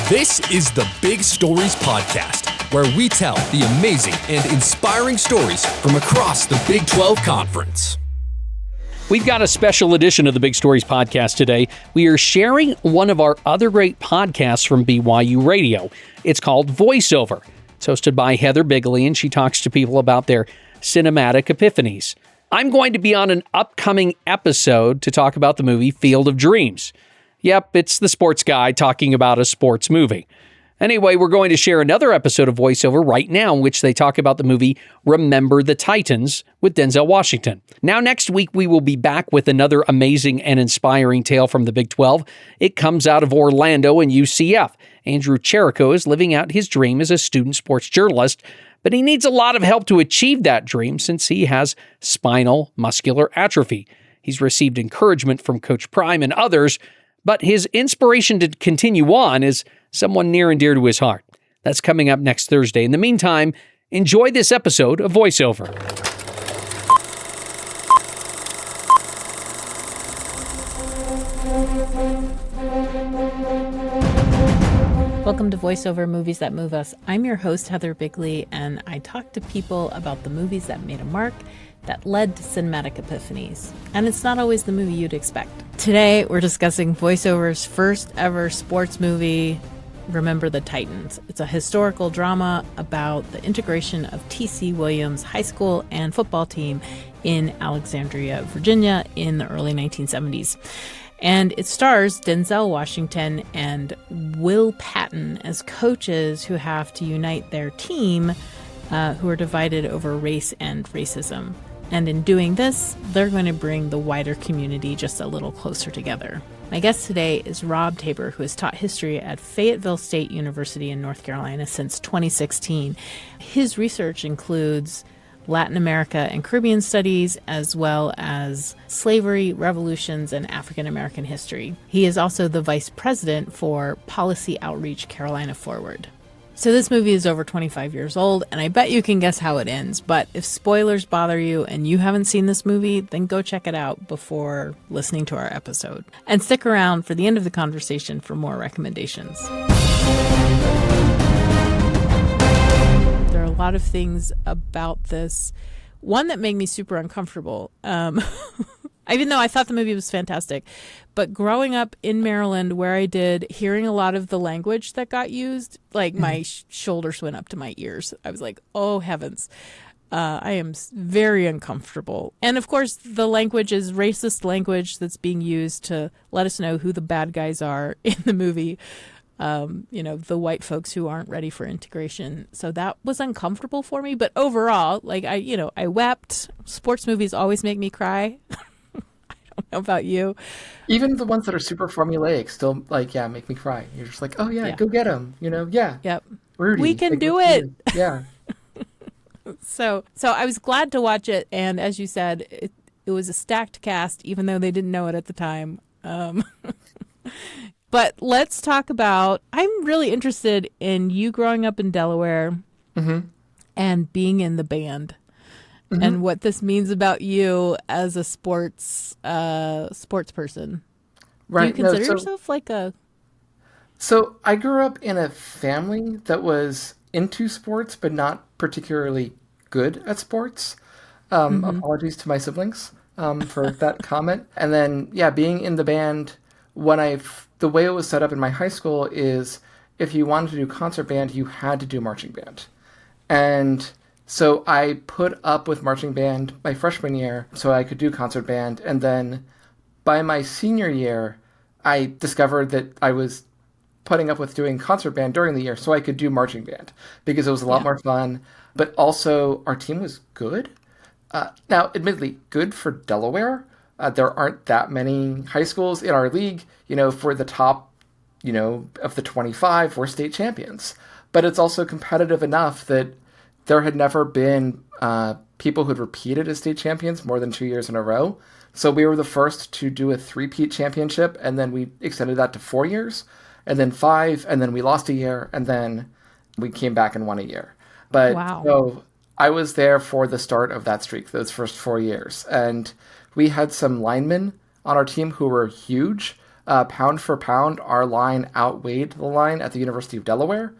This is the Big Stories Podcast, where we tell the amazing and inspiring stories from across the Big 12 Conference. We've got a special edition of the Big Stories Podcast today. We are sharing one of our other great podcasts from BYUradio. It's called Voiceover. It's hosted by Heather Bigley, and she talks to people about their cinematic epiphanies. I'm going to be on an upcoming episode to talk about the movie Field of Dreams. Yep, it's the sports guy talking about a sports movie. Anyway, we're going to share another episode of Voiceover right now in which they talk about the movie Remember the Titans with Denzel Washington. Now, next week, we will be back with another amazing and inspiring tale from the Big 12. It comes out of Orlando and UCF. Andrew Cherico is living out his dream as a student sports journalist, but he needs a lot of help to achieve that dream since he has spinal muscular atrophy. He's received encouragement from Coach Prime and others, but his inspiration to continue on is someone near and dear to his heart. That's coming up next Thursday. In the meantime, enjoy this episode of Voiceover. Welcome to Voiceover Movies That Move Us. I'm your host, Heather Bigley, and I talk to people about the movies that made a mark, that led to cinematic epiphanies. And it's not always the movie you'd expect. Today, we're discussing Voiceover's first ever sports movie, Remember the Titans. It's a historical drama about the integration of T.C. Williams High School and football team in Alexandria, Virginia in the early 1970s. And it stars Denzel Washington and Will Patton as coaches who have to unite their team who are divided over race and racism. And in doing this, they're going to bring the wider community just a little closer together. My guest today is Rob Tabor, who has taught history at Fayetteville State University in North Carolina since 2016. His research includes Latin America and Caribbean studies, as well as slavery, revolutions, and African American history. He is also the vice president for Policy Outreach Carolina Forward. So this movie is over 25 years old, and I bet you can guess how it ends. But if spoilers bother you and you haven't seen this movie, then go check it out before listening to our episode. And stick around for the end of the conversation for more recommendations. There are a lot of things about this. One that made me super uncomfortable. Even though I thought the movie was fantastic. But growing up in Maryland, where I did, hearing a lot of the language that got used, like my shoulders went up to my ears. I was like, oh, heavens. I am very uncomfortable. And of course, the language is racist language that's being used to let us know who the bad guys are in the movie. The white folks who aren't ready for integration. So that was uncomfortable for me. But overall, I wept. Sports movies always make me cry. How about you? Even the ones that are super formulaic still, make me cry. You're just like, oh, yeah. Go get them. Yep. Rudy, we can do it. Yeah. So I was glad to watch it. And as you said, it was a stacked cast, even though they didn't know it at the time. But let's talk about, I'm really interested in you growing up in Delaware and being in the band. And what this means about you as a sports person. Right. Do you consider yourself like a... So I grew up in a family that was into sports, but not particularly good at sports. Apologies to my siblings for that comment. And then, being in the band, the way it was set up in my high school is if you wanted to do concert band, you had to do marching band. And so I put up with marching band my freshman year so I could do concert band. And then by my senior year, I discovered that I was putting up with doing concert band during the year so I could do marching band because it was a lot more fun. But also our team was good. Now, admittedly, good for Delaware. There aren't that many high schools in our league. For the top, of the 25, we're state champions. But it's also competitive enough that there had never been people who had repeated as state champions more than 2 years in a row. So we were the first to do a three-peat championship, and then we extended that to 4 years, and then 5, and then we lost a year, and then we came back and won a year. But wow. So I was there for the start of that streak, those first 4 years. And we had some linemen on our team who were huge. pound for pound, our line outweighed the line at the University of Delaware,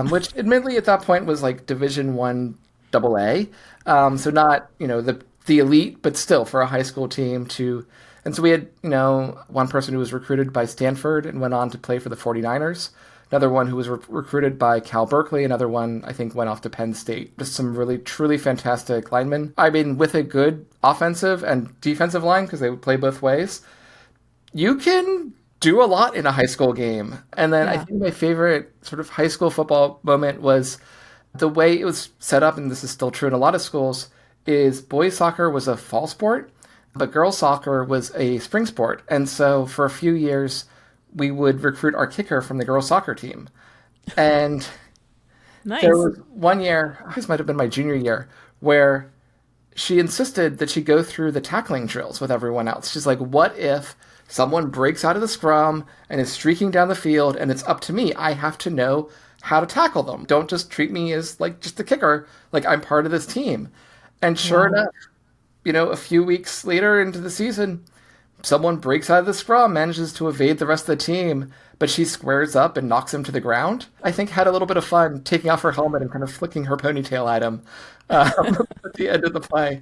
which admittedly at that point was like Division I AA. So not, the elite, but still for a high school team to. And so we had, one person who was recruited by Stanford and went on to play for the 49ers. Another one who was recruited by Cal Berkeley. Another one, I think, went off to Penn State. Just some really, truly fantastic linemen. I mean, with a good offensive and defensive line, because they would play both ways, you can do a lot in a high school game. And then I think my favorite sort of high school football moment was the way it was set up, and this is still true in a lot of schools, is boys soccer was a fall sport, but girls soccer was a spring sport. And so for a few years, we would recruit our kicker from the girls soccer team. And Nice. there was one year, this might have been my junior year, where she insisted that she go through the tackling drills with everyone else. She's like, what if someone breaks out of the scrum and is streaking down the field and it's up to me? I have to know how to tackle them. Don't just treat me as like just the kicker. Like I'm part of this team. And sure enough, a few weeks later into the season, someone breaks out of the scrum, manages to evade the rest of the team, but she squares up and knocks him to the ground. I think had a little bit of fun taking off her helmet and kind of flicking her ponytail at him at the end of the play.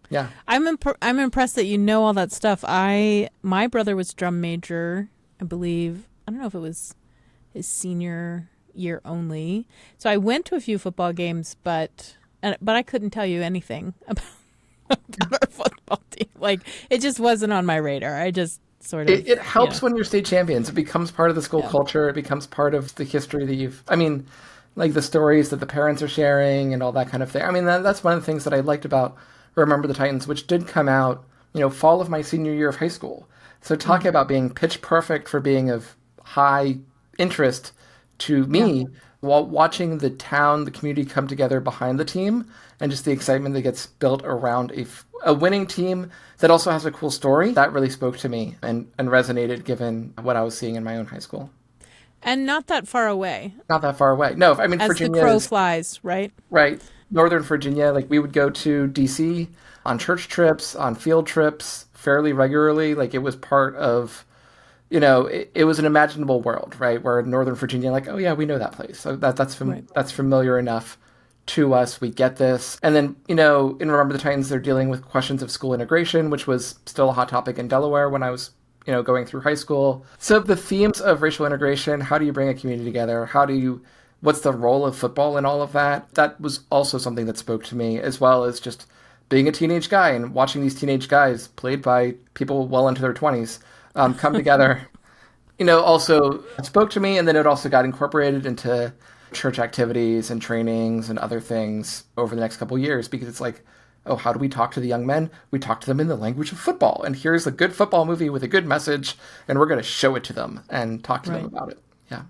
Yeah, I'm impressed that you know all that stuff. My brother was drum major, I believe. I don't know if it was his senior year only. So I went to a few football games, but I couldn't tell you anything about our football team. Like it just wasn't on my radar. I just sort of. It helps when you're state champions. It becomes part of the school culture. It becomes part of the history that like the stories that the parents are sharing and all that kind of thing. I mean, that's one of the things that I liked about Remember the Titans, which did come out, fall of my senior year of high school. So talking about being pitch perfect for being of high interest to me, while watching the town, the community come together behind the team, and just the excitement that gets built around a winning team that also has a cool story, that really spoke to me and resonated given what I was seeing in my own high school. And not that far away. Not that far away. No, I mean, as Virginia. As the crow flies, right? Right. Northern Virginia, like we would go to D.C. on church trips, on field trips fairly regularly. Like it was part of, it was an imaginable world, right? Where Northern Virginia, like, oh yeah, we know that place. So that's familiar enough to us. We get this. And then, in Remember the Titans, they're dealing with questions of school integration, which was still a hot topic in Delaware when I was, going through high school. So the themes of racial integration, how do you bring a community together? What's the role of football in all of that? That was also something that spoke to me, as well as just being a teenage guy and watching these teenage guys played by people well into their 20s come together, also spoke to me. And then it also got incorporated into church activities and trainings and other things over the next couple of years, because it's like, oh, how do we talk to the young men? We talk to them in the language of football. And here's a good football movie with a good message, and we're going to show it to them and talk to them about it. Yeah.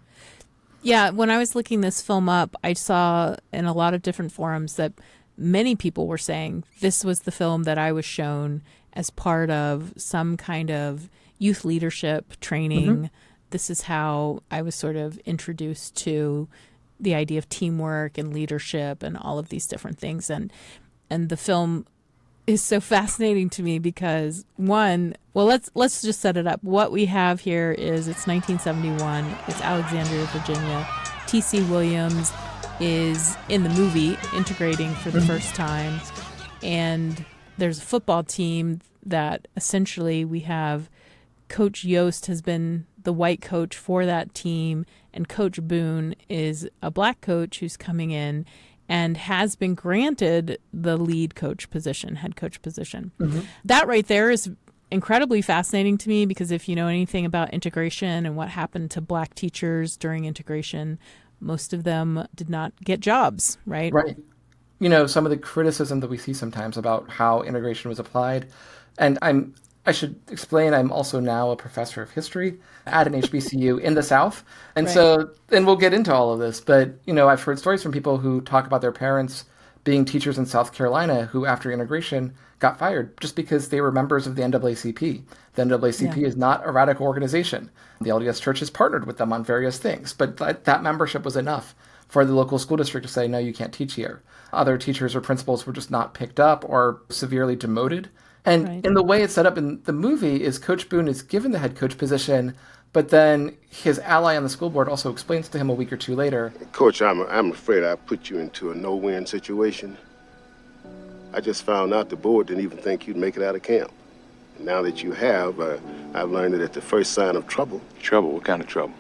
Yeah, when I was looking this film up, I saw in a lot of different forums that many people were saying this was the film that I was shown as part of some kind of youth leadership training. Mm-hmm. This is how I was sort of introduced to the idea of teamwork and leadership and all of these different things. And the film is so fascinating to me because let's just set it up. What we have here is it's 1971. It's Alexandria, Virginia. T.C. Williams is in the movie integrating for the first time. And there's a football team that essentially we have Coach Yost has been the white coach for that team, and Coach Boone is a black coach who's coming in and has been granted the lead coach position, head coach position. Mm-hmm. That right there is incredibly fascinating to me, because if you know anything about integration and what happened to black teachers during integration, most of them did not get jobs, right? Right. Some of the criticism that we see sometimes about how integration was applied, and I should explain, I'm also now a professor of history at an HBCU in the South. And so, and we'll get into all of this, but, I've heard stories from people who talk about their parents being teachers in South Carolina who, after integration, got fired just because they were members of the NAACP. The NAACP is not a radical organization. The LDS Church has partnered with them on various things, but that membership was enough for the local school district to say, no, you can't teach here. Other teachers or principals were just not picked up or severely demoted And Right. in the way it's set up in the movie is Coach Boone is given the head coach position, but then his ally on the school board also explains to him a week or two later. Coach, I'm afraid I put you into a no-win situation. I just found out the board didn't even think you'd make it out of camp. Now that you have, I've learned that at the first sign of trouble... Trouble? What kind of trouble?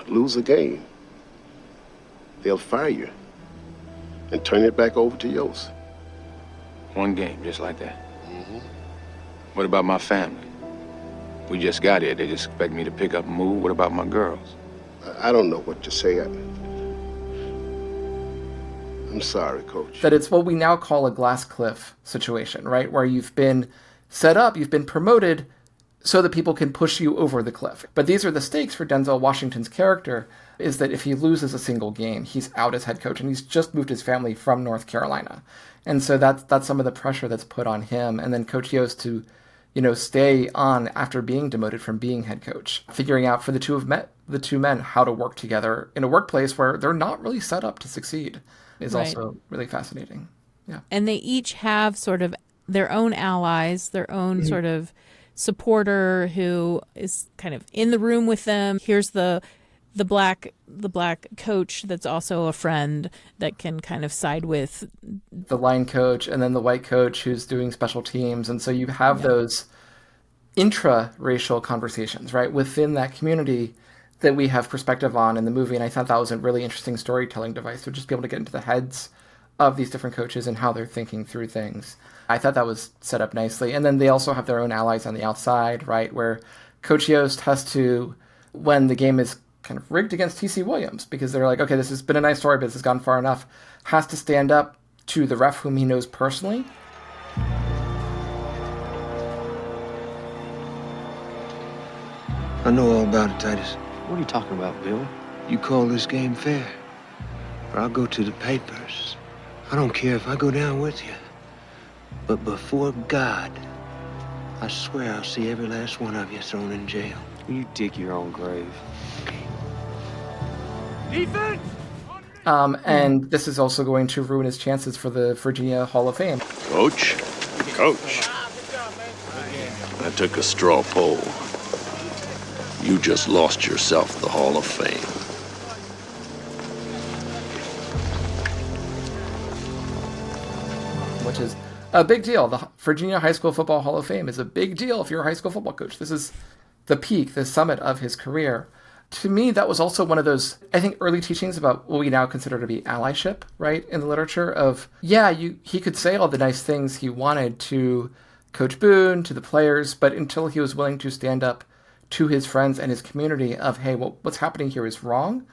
Lose a game. They'll fire you and turn it back over to Yost. One game, just like that? Mm-hmm. What about my family? We just got here. They just expect me to pick up and move. What about my girls? I don't know what to say. I'm sorry, Coach. That it's what we now call a glass cliff situation, right? Where you've been set up, you've been promoted so that people can push you over the cliff. But these are the stakes for Denzel Washington's character, is that if he loses a single game, he's out as head coach, and he's just moved his family from North Carolina. And so that's some of the pressure that's put on him. And then Coach Yost to, stay on after being demoted from being head coach, figuring out for the two men how to work together in a workplace where they're not really set up to succeed is Right. also really fascinating. Yeah. And they each have sort of their own allies, their own sort of supporter who is kind of in the room with them. Here's the black coach that's also a friend that can kind of side with the line coach, and then the white coach who's doing special teams. And so you have those intra-racial conversations, right, within that community that we have perspective on in the movie. And I thought that was a really interesting storytelling device to just be able to get into the heads of these different coaches and how they're thinking through things. I thought that was set up nicely. And then they also have their own allies on the outside, right, where Coach Yost has to, when the game is kind of rigged against TC Williams, because they're like, okay, this has been a nice story, but this has gone far enough, has to stand up to the ref whom he knows personally. I know all about it, Titus. What are you talking about, Bill? You call this game fair, or I'll go to the papers. I don't care if I go down with you. But before God, I swear I'll see every last one of you thrown in jail. You dig your own grave. Defense! And this is also going to ruin his chances for the Virginia Hall of Fame. Coach, I took a straw poll. You just lost yourself the Hall of Fame. Which is a big deal. The Virginia High School Football Hall of Fame is a big deal if you're a high school football coach. This is the peak, the summit of his career. To me, that was also one of those, I think, early teachings about what we now consider to be allyship, right, in the literature of, he could say all the nice things he wanted to Coach Boone, to the players, but until he was willing to stand up to his friends and his community of, hey, what's happening here is wrong,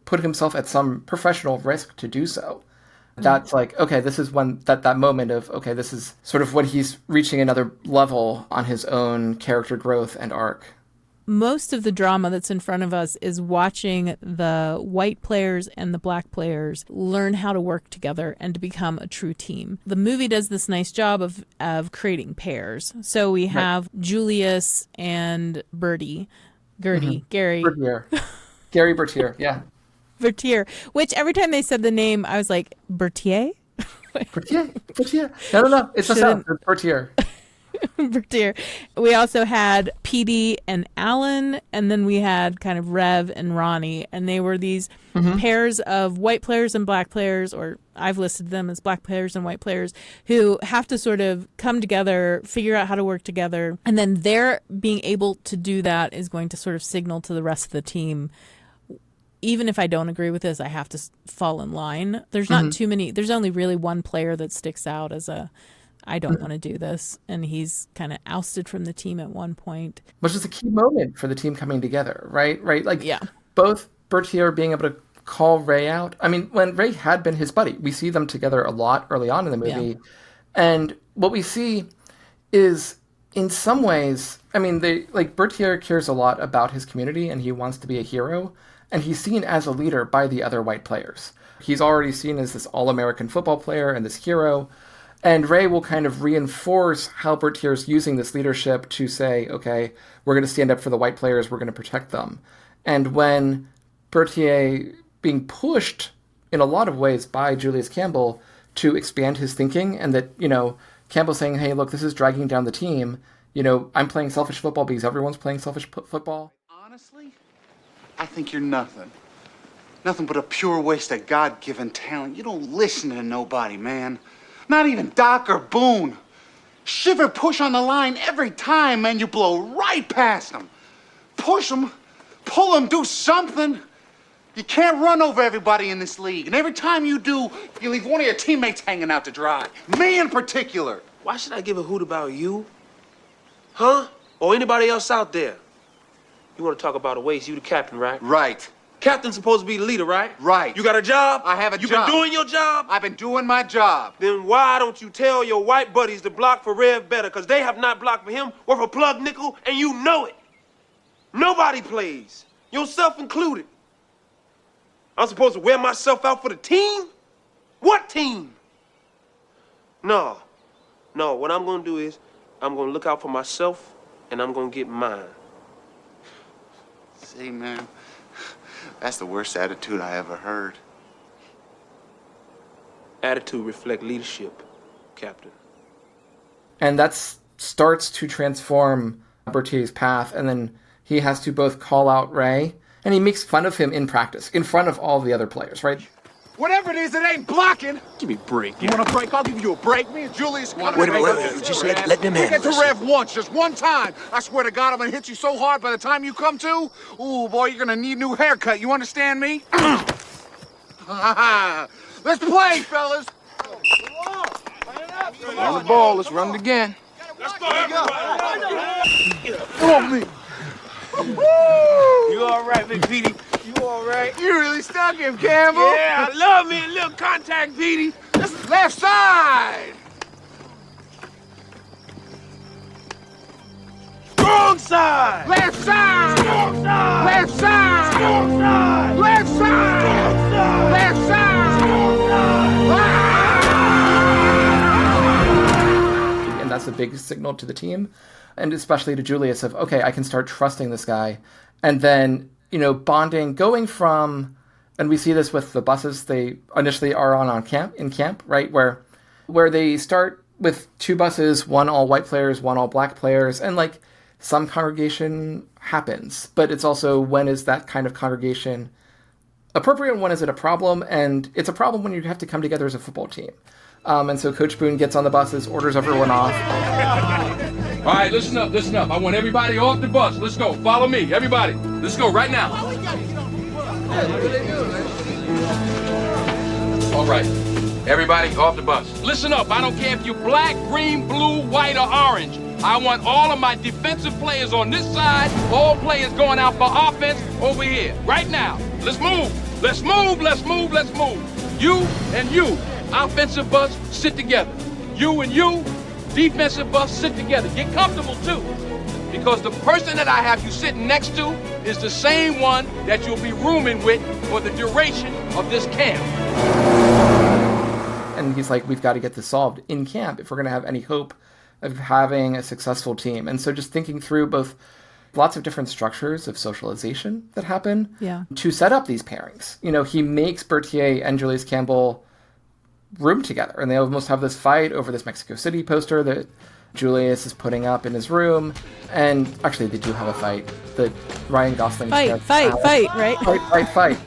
put himself at some professional risk to do so. That's like, okay, this is when that moment of, okay, this is sort of when he's reaching another level on his own character growth and arc. most of the drama that's in front of us is watching the white players and the black players learn how to work together and to become a true team. The movie does this nice job of creating pairs. So we have Julius and Gertie. Gary Bertier, yeah. Bertier, which every time they said the name, I was like, Bertier? Bertier. No. It's a sound. It's Bertier. Bertier. We also had PD and Alan, and then we had kind of Rev and Ronnie, and they were these pairs of white players and black players, or I've listed them as black players and white players, who have to sort of come together, figure out how to work together, and then their being able to do that is going to sort of signal to the rest of the team, even if I don't agree with this, I have to fall in line. There's not too many. There's only really one player that sticks out as I don't want to do this. And he's kind of ousted from the team at one point. Which is a key moment for the team coming together, right? Like, yeah. Both Bertier being able to call Ray out. I mean, when Ray had been his buddy, we see them together a lot early on in the movie. Yeah. And what we see is, in some ways, I mean, Bertier cares a lot about his community and he wants to be a hero. And he's seen as a leader by the other white players. He's already seen as this all-American football player and this hero. And Ray will kind of reinforce how Bertier's using this leadership to say, okay, we're going to stand up for the white players, we're going to protect them. And when Bertier being pushed in a lot of ways by Julius Campbell to expand his thinking and that, Campbell saying, hey, look, this is dragging down the team. I'm playing selfish football because everyone's playing selfish football. Honestly, I think you're nothing. Nothing but a pure waste of God-given talent. You don't listen to nobody, man. Not even Doc or Boone. Shiver push on the line every time, man. You blow right past them. Push them, pull them, do something. You can't run over everybody in this league. And every time you do, you leave one of your teammates hanging out to dry. Me in particular. Why should I give a hoot about you? Huh? Or anybody else out there? You want to talk about a waste, you the captain, right? Right. Captain's supposed to be the leader, right? Right. You got a job? I have a job. You been doing your job? I've been doing my job. Then why don't you tell your white buddies to block for Rev better? Because they have not blocked for him worth a plug nickel, and you know it. Nobody plays, yourself included. I'm supposed to wear myself out for the team? What team? No, what I'm going to do is I'm going to look out for myself, and I'm going to get mine. See, man, that's the worst attitude I ever heard. Attitude reflect leadership, Captain. And that starts to transform Berthier's path, and then he has to both call out Ray, and he makes fun of him in practice, in front of all the other players, right? Whatever it is, it ain't blocking. Give me a break. You want a break? I'll give you a break. Me and Julius... Wait a minute. Just let them Get have to it. Rev once, just one time. I swear to God, I'm gonna hit you so hard by the time you come to. Ooh, boy, you're gonna need a new haircut. You understand me? Let's play, fellas. On the ball, let's run it again. Let's go, everybody. Come on, me. You all right, Big Petey? You all right? You really stuck him, Campbell. Yeah, I love me a little contact, Petey. Left side. Strong side. Left side. Strong side. Left side. Strong side. Left side. Strong side. Left side. Strong side. And that's a big signal to the team, and especially to Julius of, okay, I can start trusting this guy. And then, bonding, going from, and we see this with the buses they initially are in camp, right? Where they start with two buses, one all white players, one all black players, and like some congregation happens, but it's also, when is that kind of congregation appropriate and when is it a problem? And it's a problem when you have to come together as a football team. And so Coach Boone gets on the buses, orders everyone off. All right, listen up. I want everybody off the bus. Let's go. Follow me, everybody. Let's go right now. All right, everybody off the bus. Listen up. I don't care if you're black, green, blue, white, or orange. I want all of my defensive players on this side, all players going out for offense over here, right now. Let's move. Let's move. You and you, offensive bus, sit together. You and you, defensive bus, sit together. Get comfortable, too. Because the person that I have you sitting next to is the same one that you'll be rooming with for the duration of this camp. And he's like, we've got to get this solved in camp if we're going to have any hope of having a successful team. And so just thinking through both lots of different structures of socialization that happen to set up these pairings. He makes Berthier and Julius Campbell room together, and they almost have this fight over this Mexico City poster that Julius is putting up in his room. And actually, they do have a fight that Ryan Gosling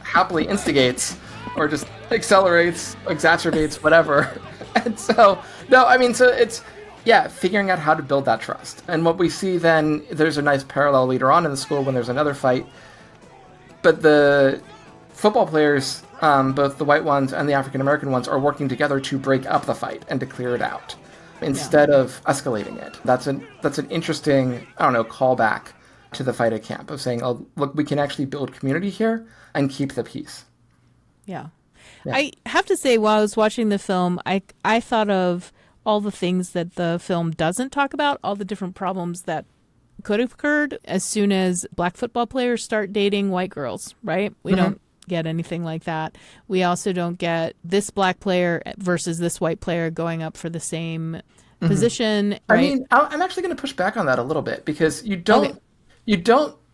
happily instigates or just accelerates, exacerbates, whatever. And so, so it's, figuring out how to build that trust. And what we see then, there's a nice parallel later on in the school when there's another fight. But the football players, both the white ones and the African-American ones, are working together to break up the fight and to clear it out instead of escalating it. That's an interesting, callback to the fight at camp of saying, oh, look, we can actually build community here and keep the peace. Yeah. I have to say, while I was watching the film, I thought of all the things that the film doesn't talk about, all the different problems that could have occurred as soon as black football players start dating white girls, right? We don't get anything like that. We also don't get this black player versus this white player going up for the same position. Right? I mean, I'm actually going to push back on that a little bit because you don't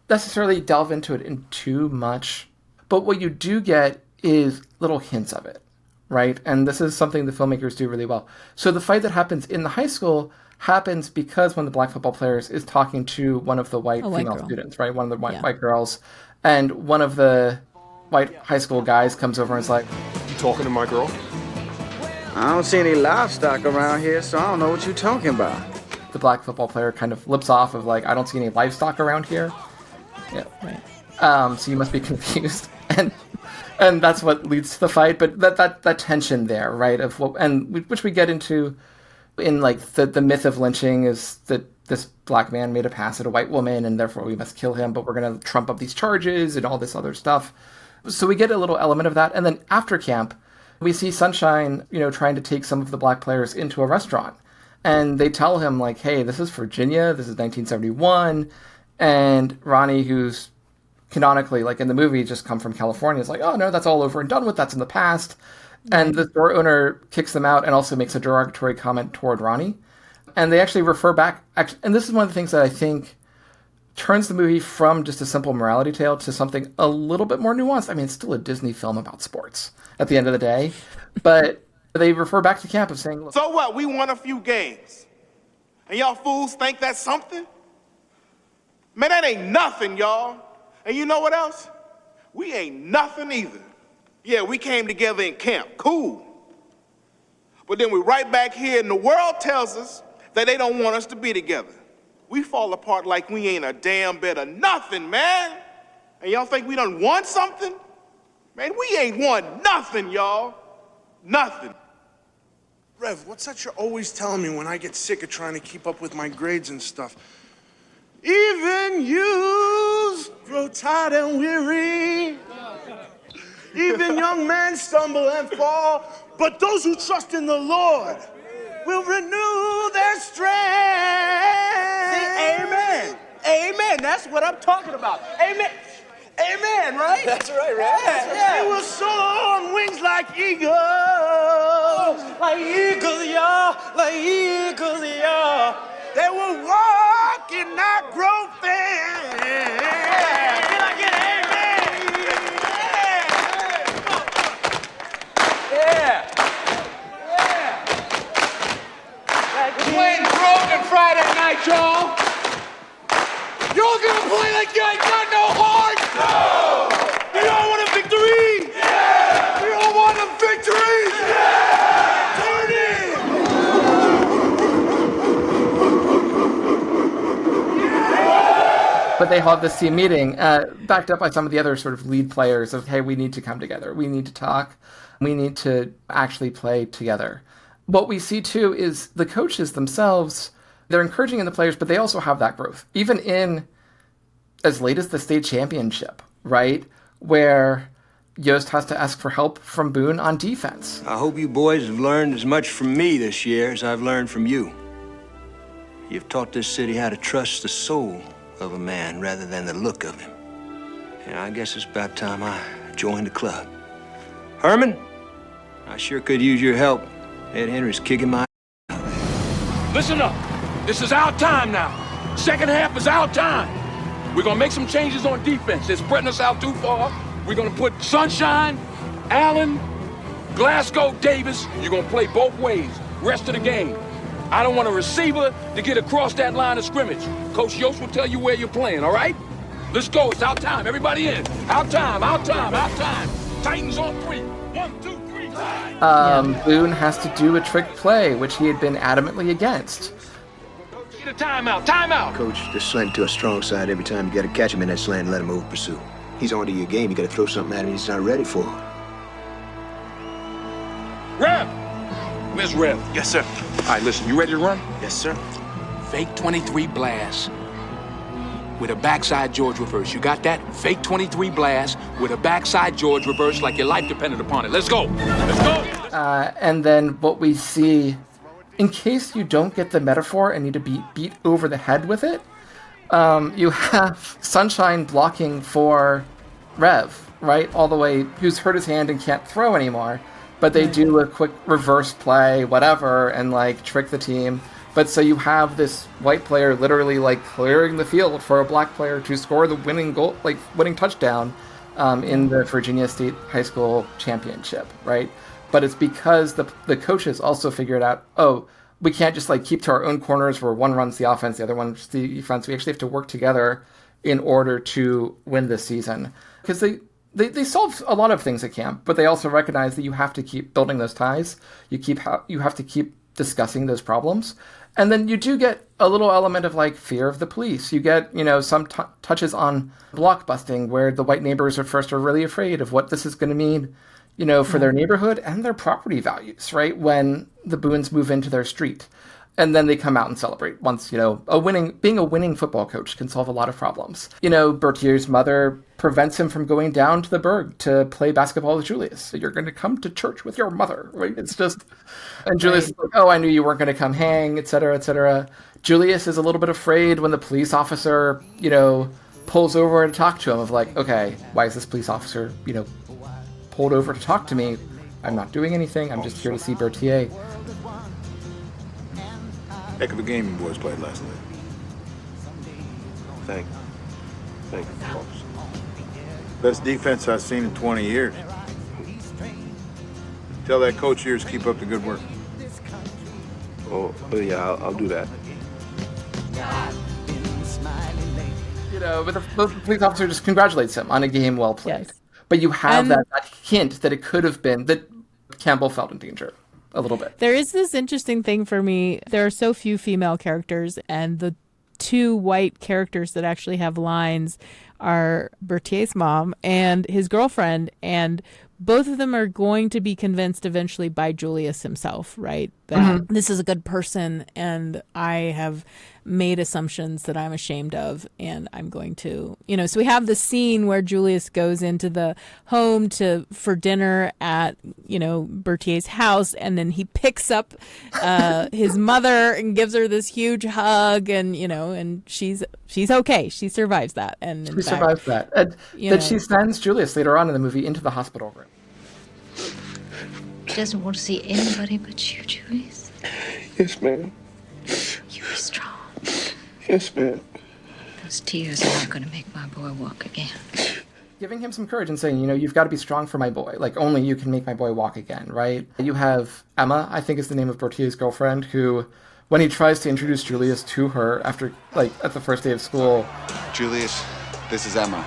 necessarily delve into it in too much, but what you do get is little hints of it, right? And this is something the filmmakers do really well. So the fight that happens in the high school happens because one of the black football players is talking to one of the white female students, right? One of the white girls. And one of the white high school guys comes over and is like, You talking to my girl? I don't see any livestock around here, so I don't know what you're talking about. The black football player kind of lips off of like, I don't see any livestock around here. Yeah. Right. So you must be confused. And that's what leads to the fight. But that tension there, right? Which we get into in like the myth of lynching is that this black man made a pass at a white woman and therefore we must kill him, but we're going to trump up these charges and all this other stuff. So we get a little element of that. And then after camp, we see Sunshine, trying to take some of the black players into a restaurant. And they tell him like, hey, this is Virginia. This is 1971. And Ronnie, who's canonically, like in the movie, just come from California, is like, oh, no, that's all over and done with. That's in the past. And the store owner kicks them out and also makes a derogatory comment toward Ronnie. And they actually refer back. And this is one of the things that I think turns the movie from just a simple morality tale to something a little bit more nuanced. I mean, it's still a Disney film about sports at the end of the day. But they refer back to camp of saying, So what? We won a few games. And y'all fools think that's something? Man, that ain't nothing, y'all. And you know what else? We ain't nothing either. Yeah, we came together in camp. Cool. But then we're right back here and the world tells us that they don't want us to be together. We fall apart like we ain't a damn bit of nothing, man. And y'all think we done won something? Man, we ain't won nothing, y'all. Nothing. Rev, what's that you're always telling me when I get sick of trying to keep up with my grades and stuff? Even youths grow tired and weary. Even young men stumble and fall. But those who trust in the Lord will renew their strength. See, amen. Amen. That's what I'm talking about. Amen. Amen, right? That's right, right? Yeah. They will soar on wings like eagles. Like eagles, y'all. Like eagles, y'all. They will walk and not grow faint. Can I get an amen? Yeah. Playing broken Friday night, y'all. Y'all gonna play like you ain't got no heart? No! You all want a victory? Yeah! You all want a victory? Yeah! Turn it! But they have this team meeting, backed up by some of the other sort of lead players of, hey, we need to come together. We need to talk. We need to actually play together. What we see, too, is the coaches themselves, they're encouraging in the players, but they also have that growth. Even in as late as the state championship, right? Where Yost has to ask for help from Boone on defense. I hope you boys have learned as much from me this year as I've learned from you. You've taught this city how to trust the soul of a man rather than the look of him. And I guess it's about time I joined the club. Herman, I sure could use your help. Ed Henry's kicking my... Listen up. This is our time now. Second half is our time. We're gonna make some changes on defense. It's spreading us out too far. We're gonna put Sunshine, Allen, Glasgow, Davis. You're gonna play both ways. Rest of the game. I don't want a receiver to get across that line of scrimmage. Coach Yost will tell you where you're playing, all right? Let's go. It's our time. Everybody in. Our time, our time, our time. Titans on 3. 1, 2, 3. Boone has to do a trick play, which he had been adamantly against. Get a timeout. Timeout. Coach, just slant to a strong side every time. You gotta catch him in that slant and let him over pursue. He's onto your game. You gotta throw something at him he's not ready for. Rev! Where's Rev? Yes, sir. All right, listen. You ready to run? Yes, sir. Fake 23 blast with a backside George reverse. You got that? Fake 23 blast with a backside George reverse like your life depended upon it. Let's go. Let's go. And then what we see, in case you don't get the metaphor and need to be beat over the head with it, you have Sunshine blocking for Rev, right? All the way, who's hurt his hand and can't throw anymore. But they do a quick reverse play, whatever, and like trick the team. But so you have this white player literally like clearing the field for a black player to score the winning goal, like winning touchdown in the Virginia State High School Championship, right? But it's because the coaches also figured out, oh, we can't just like keep to our own corners where one runs the offense, the other one runs the defense. We actually have to work together in order to win this season. Because they solved a lot of things at camp, but they also recognize that you have to keep building those ties. You have to keep discussing those problems. And then you do get a little element of like fear of the police. You get, some touches on block busting where the white neighbors at first are really afraid of what this is going to mean, for their neighborhood and their property values, right? When the Boones move into their street. And then they come out and celebrate once, being a winning football coach can solve a lot of problems. Berthier's mother prevents him from going down to the Berg to play basketball with Julius. So you're going to come to church with your mother, right? It's just, and Julius is like, oh, I knew you weren't going to come hang, et cetera, et cetera. Julius is a little bit afraid when the police officer, pulls over to talk to him of like, okay, why is this police officer, pulled over to talk to me? I'm not doing anything. I'm just here to see Berthier. Heck of a game you boys played last night. Thank you, folks. Best defense I've seen in 20 years. Tell that coach of yours to keep up the good work. Oh yeah, I'll do that. But the police officer just congratulates him on a game well played. Yes. But you have that hint that it could have been that Campbell felt in danger. A little bit. There is this interesting thing for me. There are so few female characters, and the two white characters that actually have lines are Berthier's mom and his girlfriend, and both of them are going to be convinced eventually by Julius himself, right? That this is a good person, and I have made assumptions that I'm ashamed of, and I'm going to, so we have the scene where Julius goes into the home for dinner at, Berthier's house, and then he picks up his mother and gives her this huge hug, and, and she's okay. She survives that. And she survives that. And that she sends Julius later on in the movie into the hospital room. He doesn't want to see anybody but you, Julius. Yes, ma'am. You are strong. Yes, ma'am. Those tears are not going to make my boy walk again. Giving him some courage and saying, you've got to be strong for my boy. Like, only you can make my boy walk again, right? You have Emma, I think is the name of Berthier's girlfriend, who, when he tries to introduce Julius to her after, at the first day of school. Julius, this is Emma.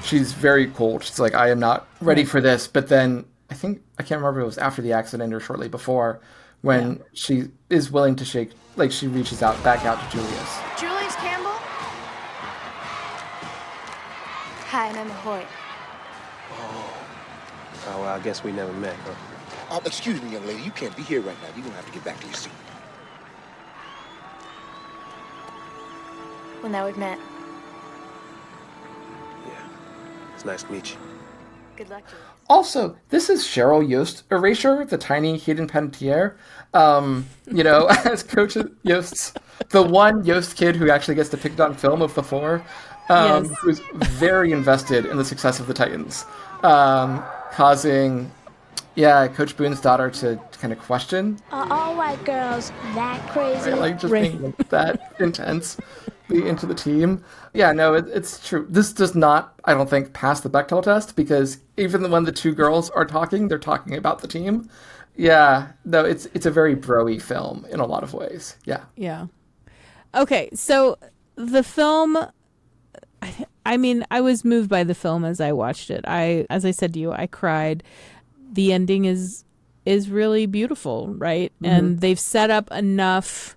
She's very cold. She's like, I am not ready for this. But then I can't remember if it was after the accident or shortly before, when she is willing to shake, she reaches back out to Julius. Julius Campbell? Hi, and I'm Hoyt. Oh, well, I guess we never met, huh? Excuse me, young lady. You can't be here right now. You're going to have to get back to your seat. Well, now we've met. It's nice to meet you. Good luck to you. Also, this is Cheryl Yost Erasure, the tiny Hayden Panettiere, as Coach Yost's, the one Yost kid who actually gets depicted on film of the four, who's very invested in the success of the Titans, causing, Coach Boone's daughter to kind of question. Are all white girls that crazy? Right, being that intense into the team. Yeah, no, it's true. This does not, I don't think, pass the Bechdel test, because even when the two girls are talking, they're talking about the team. Yeah, no, it's a very bro-y film in a lot of ways. Yeah. Yeah. Okay, so the film, I was moved by the film as I watched it. As I said to you, I cried. The ending is really beautiful, right? Mm-hmm. And they've set up enough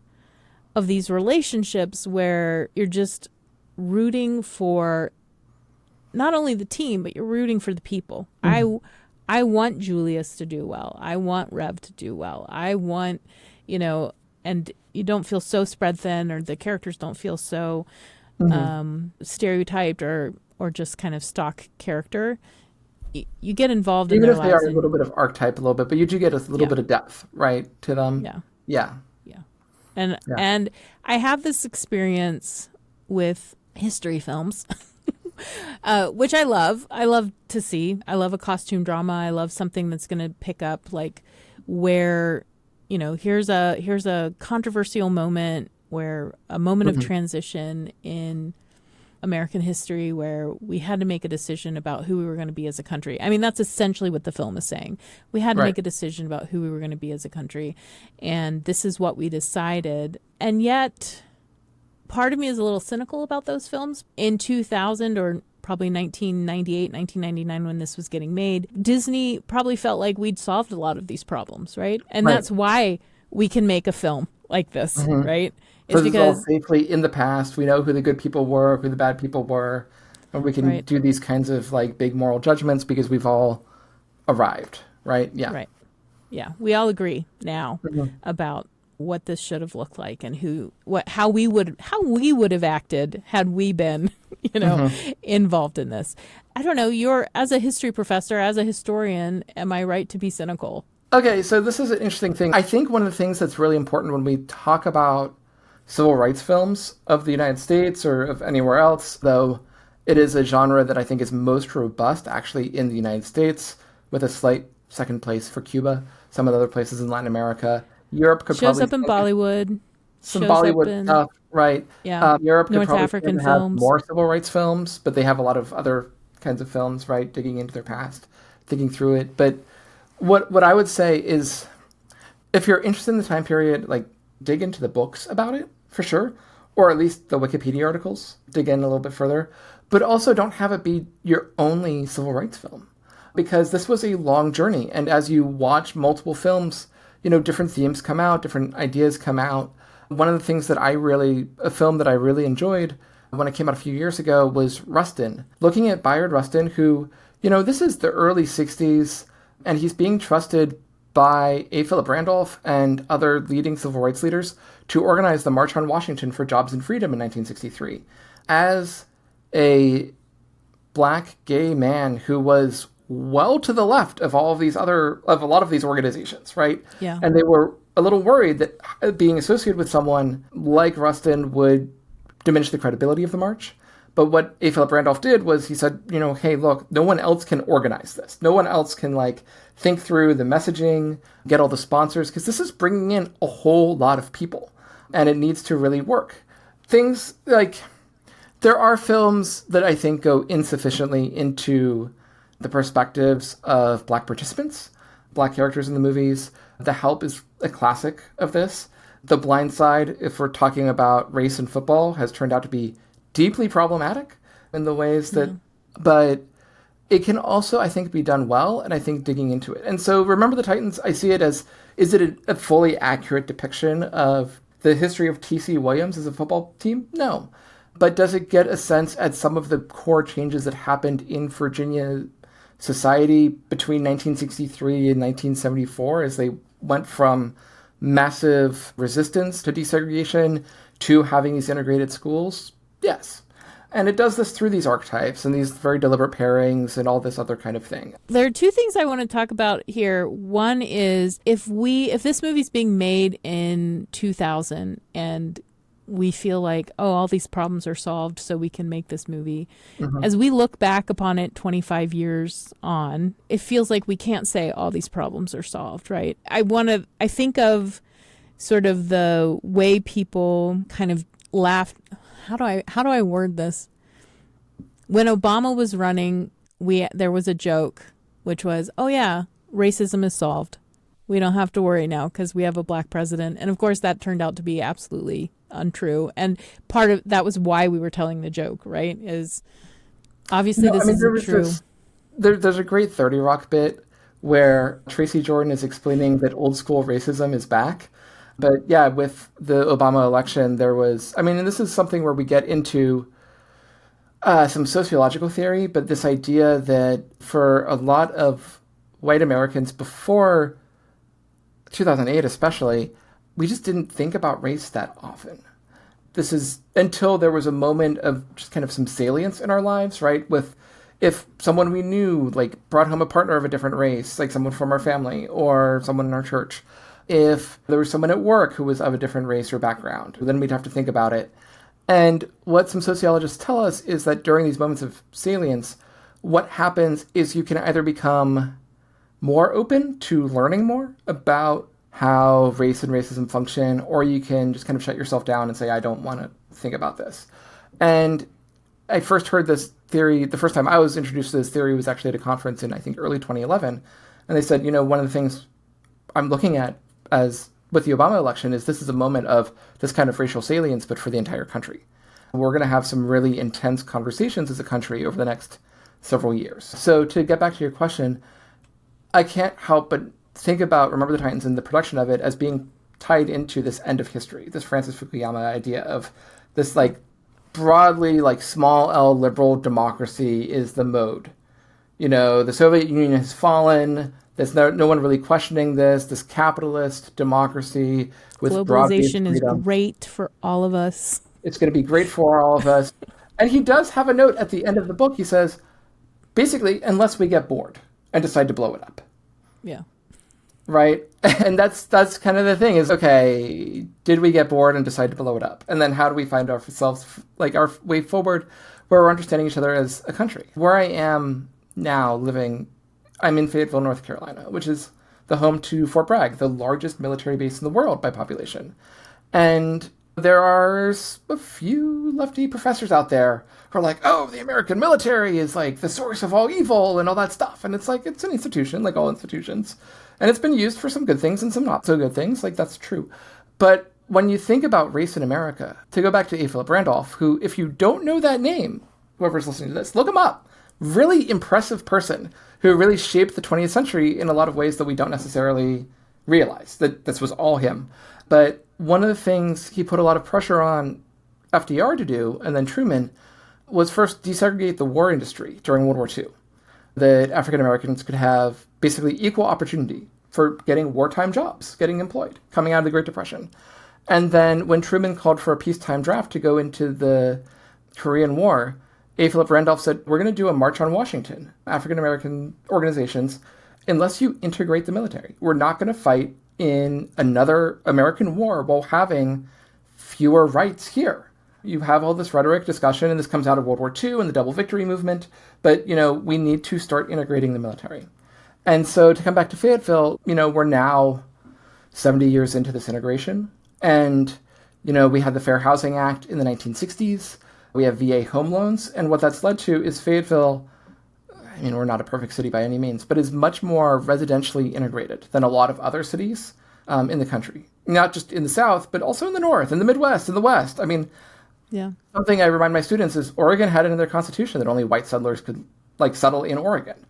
of these relationships where you're just rooting for not only the team, but you're rooting for the people. Mm-hmm. I want Julius to do well. I want Rev to do well. I want, and you don't feel so spread thin, or the characters don't feel so stereotyped or just kind of stock character. You get involved in their lives. Even if they are a little bit of archetype, a little bit, but you do get a little bit of depth, right, to them. Yeah. And I have this experience with history films, which I love. I love to see. I love a costume drama. I love something that's going to pick up where, here's a controversial moment, where a moment of transition in American history where we had to make a decision about who we were going to be as a country. I mean, that's essentially what the film is saying. We had to make a decision about who we were going to be as a country, and this is what we decided. And yet, part of me is a little cynical about those films. In 2000 or probably 1998, 1999, when this was getting made, Disney probably felt like we'd solved a lot of these problems, right? And that's why we can make a film like this, right? It's because all safely in the past. We know who the good people were, who the bad people were, and we can do these kinds of like big moral judgments because we've all arrived, right? Yeah. Right. Yeah. We all agree now about what this should have looked like and how we would have acted had we been, involved in this. I don't know. As a history professor, as a historian, am I right to be cynical? Okay, so this is an interesting thing. I think one of the things that's really important when we talk about civil rights films of the United States or of anywhere else, though it is a genre that I think is most robust actually in the United States, with a slight second place for Cuba, some of the other places in Latin America. Europe could shows probably up in Bollywood. Some Bollywood stuff, right? Yeah. Europe could North probably African have films. more civil rights films, but they have a lot of other kinds of films, right? Digging into their past, thinking through it. But what I would say is, if you're interested in the time period, like dig into the books about it for sure, or at least the Wikipedia articles. Dig in a little bit further, but also don't have it be your only civil rights film, because this was a long journey. And as you watch multiple films, different themes come out, different ideas come out. One of the things that a film that I really enjoyed when it came out a few years ago was Rustin. Looking at Bayard Rustin, who, this is the early 60s, and he's being trusted by A. Philip Randolph and other leading civil rights leaders to organize the March on Washington for Jobs and Freedom in 1963. As a black gay man who was well to the left of a lot of these organizations, right? Yeah. And they were a little worried that being associated with someone like Rustin would diminish the credibility of the march. But what A. Philip Randolph did was he said, hey, look, no one else can organize this. No one else can think through the messaging, get all the sponsors, because this is bringing in a whole lot of people and it needs to really work. Things like, there are films that I think go insufficiently into the perspectives of black participants, black characters in the movies. The Help is a classic of this. The Blind Side, if we're talking about race and football, has turned out to be deeply problematic in the ways that, but it can also, I think, be done well, and I think digging into it. And so Remember the Titans, I see it as, is it a fully accurate depiction of the history of T.C. Williams as a football team? No. But does it get a sense at some of the core changes that happened in Virginia society between 1963 and 1974 as they went from massive resistance to desegregation to having these integrated schools? Yes. And it does this through these archetypes and these very deliberate pairings and all this other kind of thing. There are two things I want to talk about here. One is if this movie's being made in 2000 and we feel like, all these problems are solved, so we can make this movie. Mm-hmm. As we look back upon it 25 years on, it feels like we can't say all these problems are solved, right? I think of sort of the way people kind of laugh. How do I word this? When Obama was running, there was a joke, which was, oh yeah, racism is solved. We don't have to worry now because we have a black president. And of course, that turned out to be absolutely untrue. And part of that was why we were telling the joke, right? Is obviously this isn't true. There's a great 30 Rock bit where Tracy Jordan is explaining that old school racism is back. But yeah, with the Obama election, there was, and this is something where we get into some sociological theory, but this idea that for a lot of white Americans before 2008 especially, we just didn't think about race that often. This is until there was a moment of just kind of some salience in our lives, right? With if someone we knew brought home a partner of a different race, like someone from our family or someone in our church. If there was someone at work who was of a different race or background, then we'd have to think about it. And what some sociologists tell us is that during these moments of salience, what happens is you can either become more open to learning more about how race and racism function, or you can just kind of shut yourself down and say, I don't want to think about this. And I first heard this theory, the first time I was introduced to this theory was actually at a conference in, I think, early 2011. And they said, one of the things I'm looking at as with the Obama election is this is a moment of this kind of racial salience, but for the entire country. We're going to have some really intense conversations as a country over the next several years. So to get back to your question, I can't help but think about Remember the Titans and the production of it as being tied into this end of history, this Francis Fukuyama idea of this broadly small L liberal democracy is the mode. The Soviet Union has fallen. There's no one really questioning this capitalist democracy with globalization is great for all of us. It's going to be great for all of us. And he does have a note at the end of the book. He says, basically, unless we get bored and decide to blow it up. Yeah. Right? And that's kind of the thing is, okay, did we get bored and decide to blow it up? And then how do we find ourselves, our way forward where we're understanding each other as a country? Where I am now living, I'm in Fayetteville, North Carolina, which is the home to Fort Bragg, the largest military base in the world by population. And there are a few lefty professors out there who are like, oh, the American military is the source of all evil and all that stuff. And it's it's an institution, like all institutions. And it's been used for some good things and some not so good things. That's true. But when you think about race in America, to go back to A. Philip Randolph, who, if you don't know that name, whoever's listening to this, look him up. Really impressive person who really shaped the 20th century in a lot of ways that we don't necessarily realize that this was all him. But one of the things he put a lot of pressure on FDR to do, and then Truman, was first desegregate the war industry during World War II. That African Americans could have basically equal opportunity for getting wartime jobs, getting employed, coming out of the Great Depression. And then when Truman called for a peacetime draft to go into the Korean War, A. Philip Randolph said, we're going to do a March on Washington, African American organizations, unless you integrate the military. We're not going to fight in another American war while having fewer rights here. You have all this rhetoric discussion, and this comes out of World War II and the double victory movement, but, we need to start integrating the military. And so to come back to Fayetteville, we're now 70 years into this integration, and, we had the Fair Housing Act in the 1960s, we have VA home loans, and what that's led to is Fayetteville, we're not a perfect city by any means, but is much more residentially integrated than a lot of other cities in the country. Not just in the South, but also in the North, in the Midwest, in the West. Yeah. Something I remind my students is Oregon had it in their constitution that only white settlers could settle in Oregon,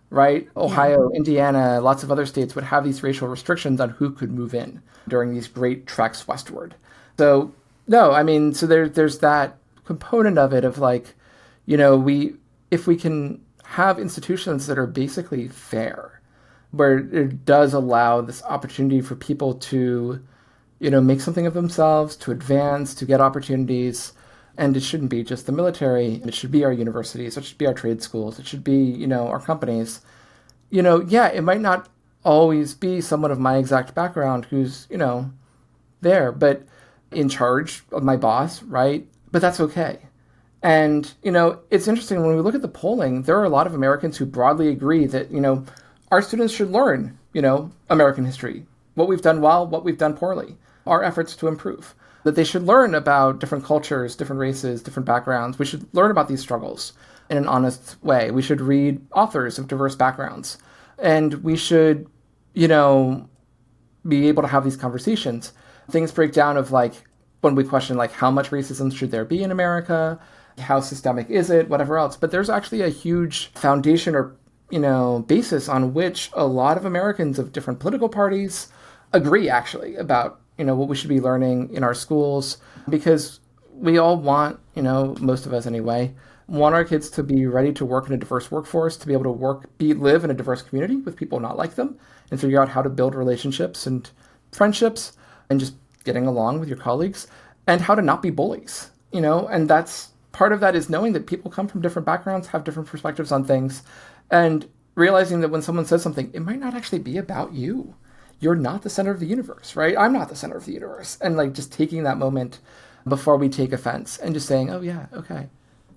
right? Ohio, Indiana, lots of other states would have these racial restrictions on who could move in during these great treks westward. So, no, so there's that component of it of if we can have institutions that are basically fair, where it does allow this opportunity for people to, make something of themselves, to advance, to get opportunities. And it shouldn't be just the military. It should be our universities. It should be our trade schools. It should be, our companies. It might not always be someone of my exact background who's, there, but in charge of my boss, right? But that's okay. And, it's interesting when we look at the polling, there are a lot of Americans who broadly agree that, our students should learn, American history, what we've done well, what we've done poorly, our efforts to improve, that they should learn about different cultures, different races, different backgrounds. We should learn about these struggles in an honest way. We should read authors of diverse backgrounds, and we should, be able to have these conversations. Things break down of when we question how much racism should there be in America, how systemic is it, whatever else. But there's actually a huge foundation or, basis on which a lot of Americans of different political parties agree actually about, what we should be learning in our schools, because we all want, most of us anyway, want our kids to be ready to work in a diverse workforce, to be able to live in a diverse community with people not like them, and figure out how to build relationships and friendships and just getting along with your colleagues, and how to not be bullies, and that's part of that is knowing that people come from different backgrounds, have different perspectives on things, and realizing that when someone says something, it might not actually be about you. You're not the center of the universe, right? I'm not the center of the universe. And just taking that moment before we take offense and just saying, oh yeah, okay,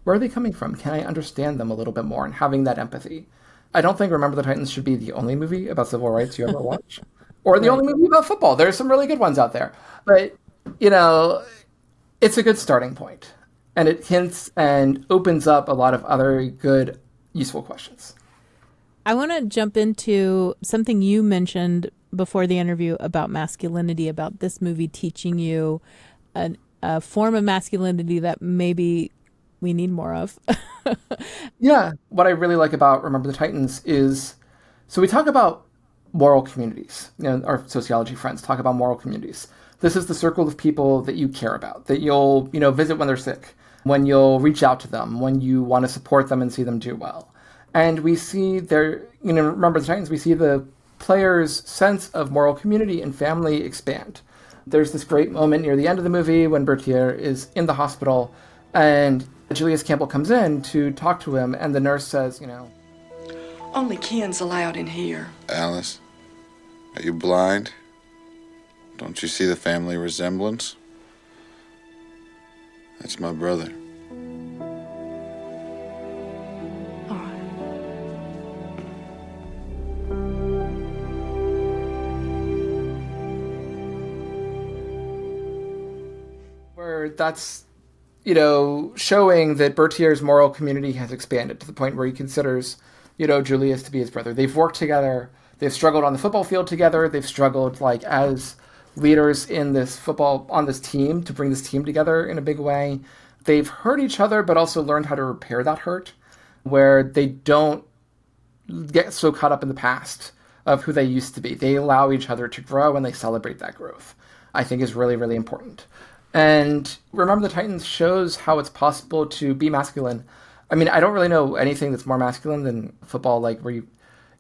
where are they coming from? Can I understand them a little bit more? And having that empathy. I don't think Remember the Titans should be the only movie about civil rights you ever watch, or the only movie about football. There's some really good ones out there, but it's a good starting point. And it hints and opens up a lot of other good, useful questions. I want to jump into something you mentioned before the interview about masculinity, about this movie teaching you a form of masculinity that maybe we need more of. Yeah. What I really like about Remember the Titans is, so we talk about moral communities. Our sociology friends talk about moral communities. This is the circle of people that you care about, that you'll, visit when they're sick, when you'll reach out to them, when you want to support them and see them do well. And we see Remember the Titans, we see the players' sense of moral community and family expand. There's this great moment near the end of the movie when Bertier is in the hospital and Julius Campbell comes in to talk to him, and the nurse says, Only Ken's allowed in here. Alice, are you blind? Don't you see the family resemblance? That's my brother. Where that's, showing that Bertier's moral community has expanded to the point where he considers, Julius to be his brother. They've worked together. They've struggled on the football field together. They've struggled as leaders on this team to bring this team together in a big way. They've hurt each other, but also learned how to repair that hurt, where they don't get so caught up in the past of who they used to be. They allow each other to grow and they celebrate that growth, I think is really, really important. And Remember the Titans shows how it's possible to be masculine. I mean, I don't really know anything that's more masculine than football,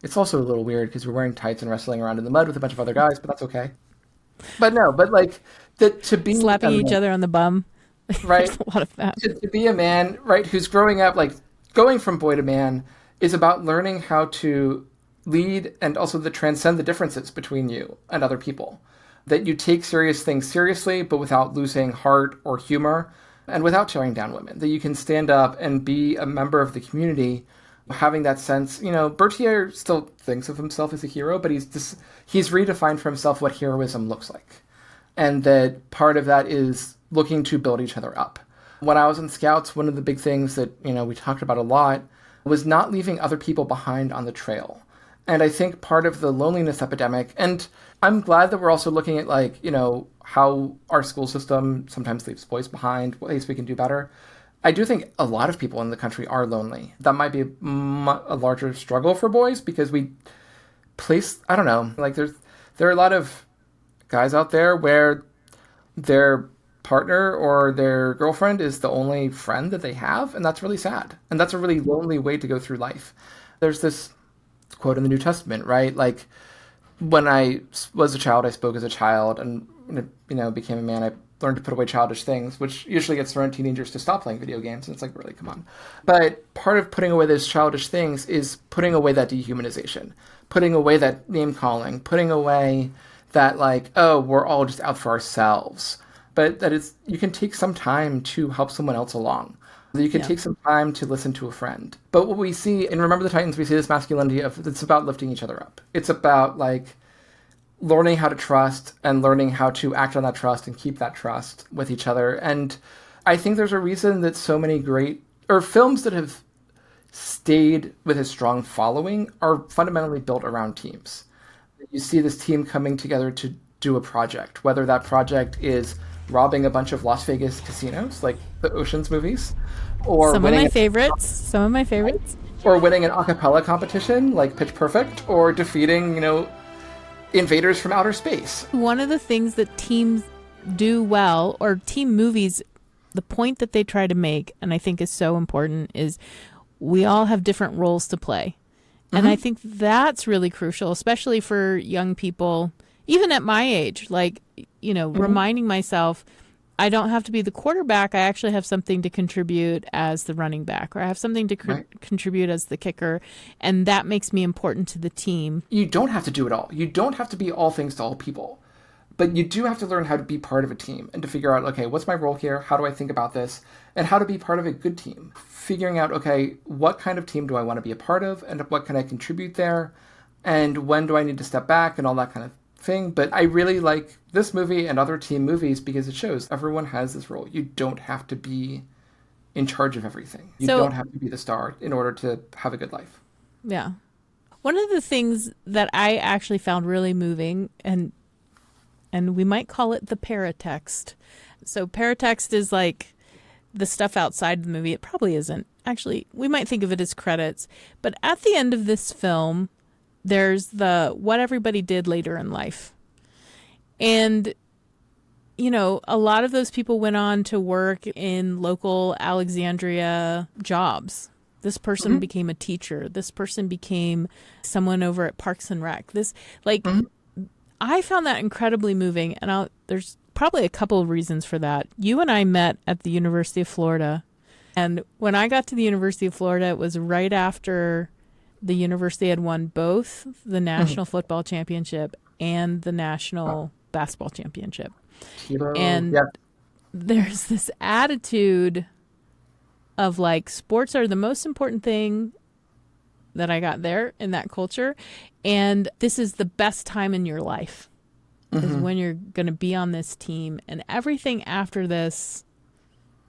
it's also a little weird because we're wearing tights and wrestling around in the mud with a bunch of other guys, but that's okay. But to be slapping each other on the bum. Right. There's a lot of that. To be a man, right, who's growing up, going from boy to man is about learning how to lead and also to transcend the differences between you and other people. That you take serious things seriously, but without losing heart or humor and without tearing down women. That you can stand up and be a member of the community, having that sense. Bertier still thinks of himself as a hero, but he's redefined for himself what heroism looks like. And that part of that is looking to build each other up. When I was in Scouts, one of the big things that, we talked about a lot was not leaving other people behind on the trail. And I think part of the loneliness epidemic, and I'm glad that we're also looking at how our school system sometimes leaves boys behind, ways we can do better. I do think a lot of people in the country are lonely. That might be a larger struggle for boys because we place, I don't know, there are a lot of guys out there where their partner or their girlfriend is the only friend that they have, and that's really sad. And that's a really lonely way to go through life. There's this quote in the New Testament, right? When I was a child, I spoke as a child, and became a man, I learned to put away childish things, which usually gets thrown teenagers to stop playing video games. And it's really, come on. But part of putting away those childish things is putting away that dehumanization, putting away that name calling, putting away that we're all just out for ourselves. But that you can take some time to help someone else along. You can take some time to listen to a friend. But what we see in Remember the Titans, we see this masculinity it's about lifting each other up. It's about learning how to trust and learning how to act on that trust and keep that trust with each other. And I think there's a reason that so many films that have stayed with a strong following are fundamentally built around teams. You see this team coming together to do a project, whether that project is robbing a bunch of Las Vegas casinos, like the Ocean's movies, or some of my favorites, or winning an a cappella competition like Pitch Perfect, or defeating, invaders from outer space. One of the things that teams do well, or team movies, the point that they try to make, and I think is so important, is we all have different roles to play. Mm-hmm. And I think that's really crucial, especially for young people, even at my age, reminding myself, I don't have to be the quarterback. I actually have something to contribute as the running back, or I have something to contribute as the kicker. And that makes me important to the team. You don't have to do it all. You don't have to be all things to all people. But you do have to learn how to be part of a team and to figure out, okay, what's my role here? How do I think about this? And how to be part of a good team. Figuring out, okay, what kind of team do I want to be a part of? And what can I contribute there? And when do I need to step back and all that kind of thing. But I really like this movie and other team movies because it shows everyone has this role. You don't have to be in charge of everything. You So- don't have to be the star in order to have a good life. Yeah. One of the things that I actually found really moving, and we might call it the paratext. So paratext is like the stuff outside the movie. It probably isn't. Actually, we might think of it as credits. But at the end of this film, there's the what everybody did later in life. And, you know, a lot of those people went on to work in local Alexandria jobs. This person became a teacher. This person became someone over at Parks and Rec. I found that incredibly moving. And there's probably a couple of reasons for that. You and I met at the University of Florida. And when I got to the University of Florida, it was right after the university had won both the National Football Championship and the National Basketball Championship. And there's this attitude of like, sports are the most important thing that I got there in that culture. And this is the best time in your life is when you're going to be on this team. And everything after this,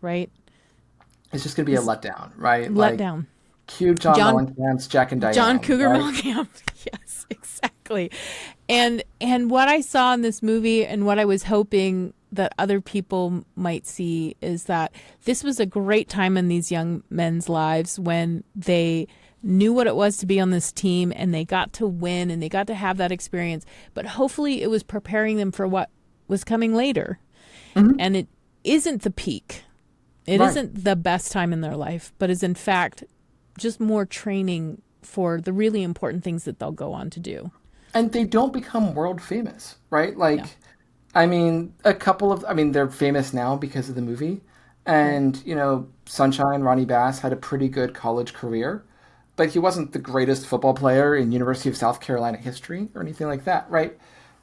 right? It's just going to be a letdown, right? Letdown. Cue John Mellencamp's Jack and Diane. John Cougar right? Mellencamp. Yes, exactly. And what I saw in this movie and what I was hoping that other people might see is that this was a great time in these young men's lives when they knew what it was to be on this team and they got to win and they got to have that experience. But hopefully it was preparing them for what was coming later. And it isn't the peak. It isn't the best time in their life, but is in fact just more training for the really important things that they'll go on to do. And they don't become world famous, right? Like, I mean, they're famous now because of the movie. And, you know, Sunshine, Ronnie Bass had a pretty good college career, but he wasn't the greatest football player in University of South Carolina history or anything like that, right?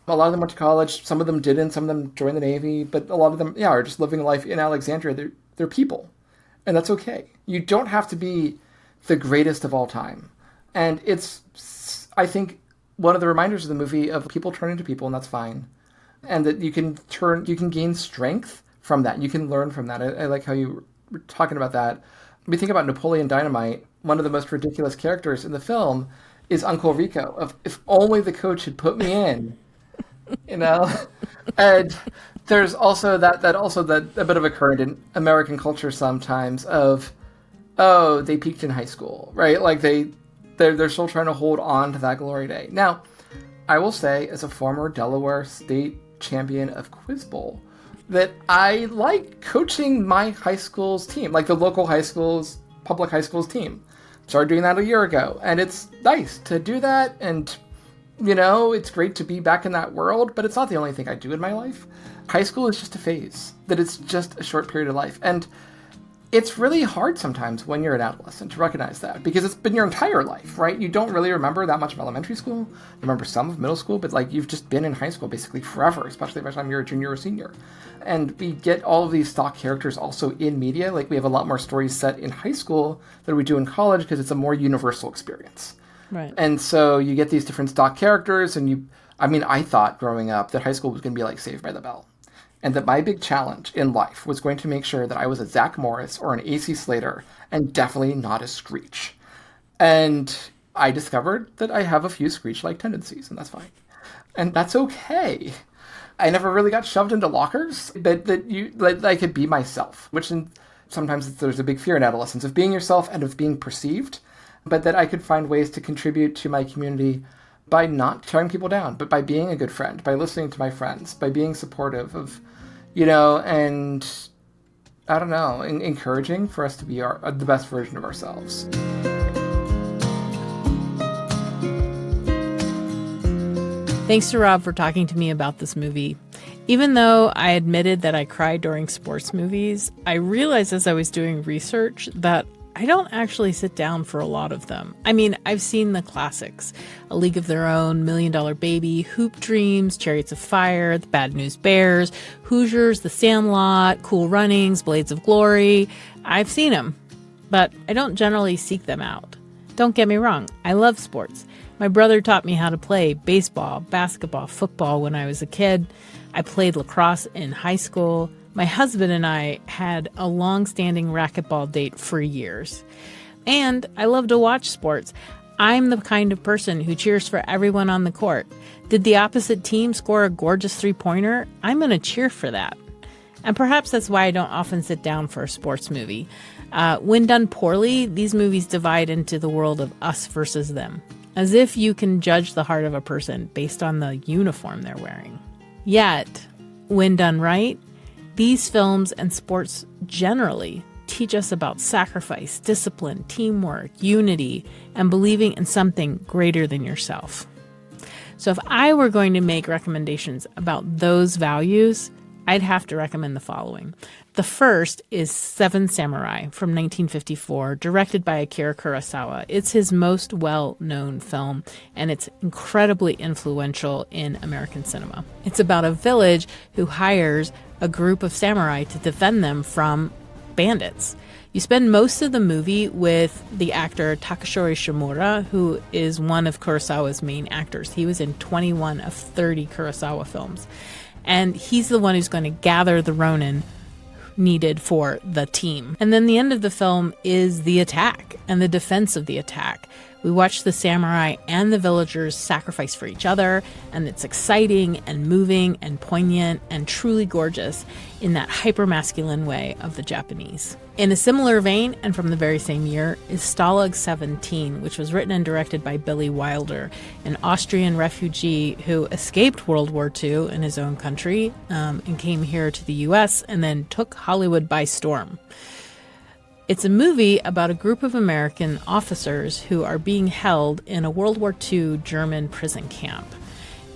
A lot of them went to college. Some of them didn't. Some of them joined the Navy. But a lot of them, are just living life in Alexandria. They're people. And that's okay. You don't have to be the greatest of all time. And it's, I think, one of the reminders of the movie of people turning to people, and that's fine. And that you can gain strength from that. You can learn from that. I like how you were talking about that. When we think about Napoleon Dynamite, one of the most ridiculous characters in the film is Uncle Rico. Of if only the coach had put me in, you know? And there's also that a bit of a current in American culture sometimes of, oh, they peaked in high school, right? Like they're still trying to hold on to that glory day. Now, I will say, as a former Delaware State champion of Quiz Bowl, that I like coaching my high school's team, like the local high school's, public high school's team. Started doing that a year ago, and it's nice to do that, and, you know, it's great to be back in that world, but it's not the only thing I do in my life. High school is just a phase, that it's just a short period of life, and it's really hard sometimes when you're an adolescent to recognize that, because it's been your entire life, right? You don't really remember that much of elementary school. You remember some of middle school, but like you've just been in high school basically forever, especially by the time you're a junior or senior. And we get all of these stock characters also in media. Like we have a lot more stories set in high school than we do in college because it's a more universal experience. Right. And so you get these different stock characters, and I thought growing up that high school was going to be like Saved by the Bell. And that my big challenge in life was going to make sure that I was a Zach Morris or an AC Slater, and definitely not a Screech. And I discovered that I have a few Screech-like tendencies, and that's fine. And that's okay. I never really got shoved into lockers, but that I could be myself, which sometimes there's a big fear in adolescence of being yourself and of being perceived, but that I could find ways to contribute to my community by not tearing people down, but by being a good friend, by listening to my friends, by being supportive of, you know, and I don't know, encouraging for us to be the best version of ourselves. Thanks to Rob for talking to me about this movie. Even though I admitted that I cry during sports movies, I realized as I was doing research that I don't actually sit down for a lot of them. I mean, I've seen the classics, A League of Their Own, $1 Million Baby, Hoop Dreams, Chariots of Fire, The Bad News Bears, Hoosiers, The Sandlot, Cool Runnings, Blades of Glory. I've seen them, but I don't generally seek them out. Don't get me wrong, I love sports. My brother taught me how to play baseball, basketball, football when I was a kid. I played lacrosse in high school. My husband and I had a long-standing racquetball date for years. And I love to watch sports. I'm the kind of person who cheers for everyone on the court. Did the opposite team score a gorgeous three-pointer? I'm going to cheer for that. And perhaps that's why I don't often sit down for a sports movie. When done poorly, these movies divide into the world of us versus them, as if you can judge the heart of a person based on the uniform they're wearing. Yet, when done right, these films and sports generally teach us about sacrifice, discipline, teamwork, unity, and believing in something greater than yourself. So if I were going to make recommendations about those values, I'd have to recommend the following. The first is Seven Samurai from 1954, directed by Akira Kurosawa. It's his most well-known film, and it's incredibly influential in American cinema. It's about a village who hires a group of samurai to defend them from bandits. You spend most of the movie with the actor Takashori Shimura, who is one of Kurosawa's main actors. He was in 21 of 30 Kurosawa films. And he's the one who's going to gather the Ronin needed for the team. And then the end of the film is the attack and the defense of the attack. We watch the samurai and the villagers sacrifice for each other, and it's exciting and moving and poignant and truly gorgeous in that hyper-masculine way of the Japanese. In a similar vein, and from the very same year, is Stalag 17, which was written and directed by Billy Wilder, an Austrian refugee who escaped World War II in his own country and came here to the U.S. and then took Hollywood by storm. It's a movie about a group of American officers who are being held in a World War II German prison camp.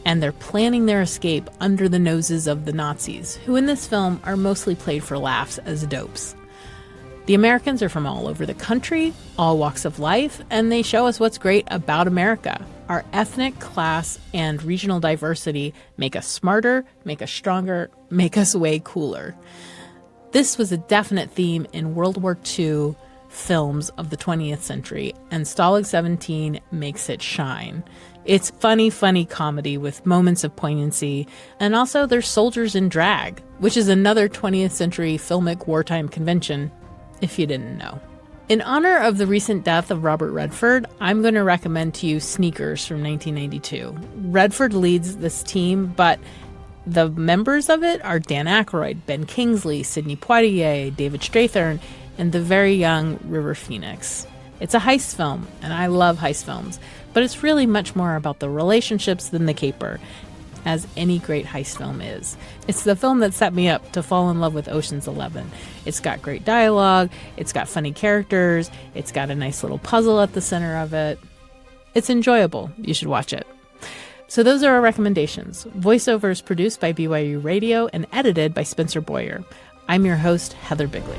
And they're planning their escape under the noses of the Nazis, who in this film are mostly played for laughs as dopes. The Americans are from all over the country, all walks of life, and they show us what's great about America. Our ethnic, class, and regional diversity make us smarter, make us stronger, make us way cooler. This was a definite theme in World War II films of the 20th century, and Stalag 17 makes it shine. It's funny comedy with moments of poignancy, and also there's soldiers in drag, which is another 20th century filmic wartime convention, if you didn't know. In honor of the recent death of Robert Redford, I'm going to recommend to you Sneakers from 1992. Redford leads this team, but the members of it are Dan Aykroyd, Ben Kingsley, Sidney Poitier, David Strathairn, and the very young River Phoenix. It's a heist film, and I love heist films, but it's really much more about the relationships than the caper, as any great heist film is. It's the film that set me up to fall in love with Ocean's 11. It's got great dialogue, it's got funny characters, it's got a nice little puzzle at the center of it. It's enjoyable. You should watch it. So those are our recommendations. Voiceover is produced by BYU Radio and edited by Spencer Boyer. I'm your host, Heather Bigley.